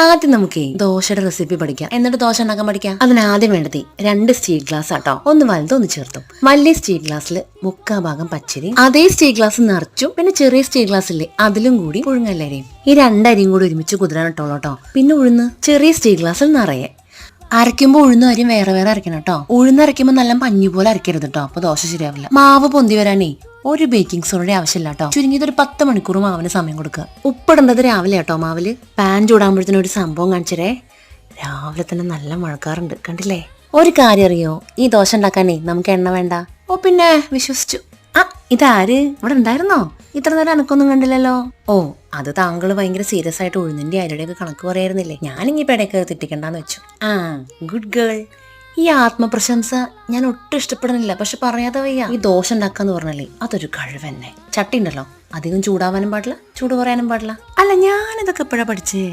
ആദ്യം നമുക്ക് ദോശയുടെ റെസിപ്പി പഠിക്കാം, എന്നിട്ട് ദോശ ഉണ്ടാക്കാൻ പഠിക്കാം. അതിനാദ്യം വേണ്ടത് 2 സ്റ്റീൽ ഗ്ലാസ് ആട്ടോ, ഒന്ന് വലുതും ഒന്ന് ചേർത്തും. വലിയ സ്റ്റീൽ ഗ്ലാസ്സിൽ 3/4 ഭാഗം പച്ചരി, അതേ സ്റ്റീൽ ഗ്ലാസ് നിറച്ചും, പിന്നെ ചെറിയ സ്റ്റീൽ ഗ്ലാസ്സില്ലേ അതിലും കൂടി പുഴുങ്ങല്ലരിയും. ഈ 2 അരിയും കൂടി ഒരുമിച്ച് കുതിരാൻ ഇട്ടോളൂ കേട്ടോ. പിന്നെ ഉഴുന്ന് ചെറിയ സ്റ്റീൽ ഗ്ലാസ്സിൽ നിറയെ. അരയ്ക്കുമ്പോൾ ഉഴുന്നും അരിയും വേറെ വേറെ അരയ്ക്കണം കേട്ടോ. ഉഴുന്നരയ്ക്കുമ്പോൾ നല്ല പഞ്ഞു പോലെ അരയ്ക്കരുത് കേട്ടോ, അപ്പൊ ദോശ ശരിയാവില്ല. മാവ് പൊന്തി വരാനേ ഒരു ബേക്കിംഗ് സോഡയുടെ ആവശ്യമില്ല കേട്ടോ. ചുരുങ്ങിയത് ഒരു 10 മണിക്കൂർ മാവിന് സമയം കൊടുക്കുക. ഉപ്പിടേണ്ടത് രാവിലെ കേട്ടോ. മാവില് പാൻ ചൂടാകുമ്പോഴത്തേനും ഒരു സംഭവം കാണിച്ചേ. രാവിലെ തന്നെ നല്ല മഴക്കാറുണ്ട്, കണ്ടില്ലേ? ഒരു കാര്യം അറിയോ, ഈ ദോശ ഉണ്ടാക്കാനേ നമുക്ക് എണ്ണ വേണ്ട. ഓ പിന്നെ വിശ്വസിച്ചു. ആ ഇതാര് ഇവിടെ ഉണ്ടായിരുന്നോ? ഇത്ര നേരം എനക്കൊന്നും കണ്ടില്ലല്ലോ. ഓ അത് താങ്കൾ ഭയങ്കര സീരിയസ് ആയിട്ട് ഉഴുന്നിന്റെ അരിയുടെയൊക്കെ കണക്ക് പറയായിരുന്നില്ലേ. ഞാനിങ്ങനെ ഇടയ്ക്ക് തെറ്റിക്കണ്ടെന്ന് വെച്ചു. ആ ഗുഡ് ഗേൾ. ഈ ആത്മപ്രശംസ ഞാൻ ഒട്ടും ഇഷ്ടപ്പെടുന്നില്ല, പക്ഷെ പറയാതെ വയ്യ. ഈ ദോശ ഉണ്ടാക്കാന്ന് പറഞ്ഞല്ലേ അതൊരു കഴിവന്നെ. ചട്ടി ഉണ്ടല്ലോ, അധികം ചൂടാവാനും പാടില്ല, ചൂട് പറയാനും പാടില്ല. അല്ല ഞാനിതൊക്കെ എപ്പോഴാ പഠിച്ചേ?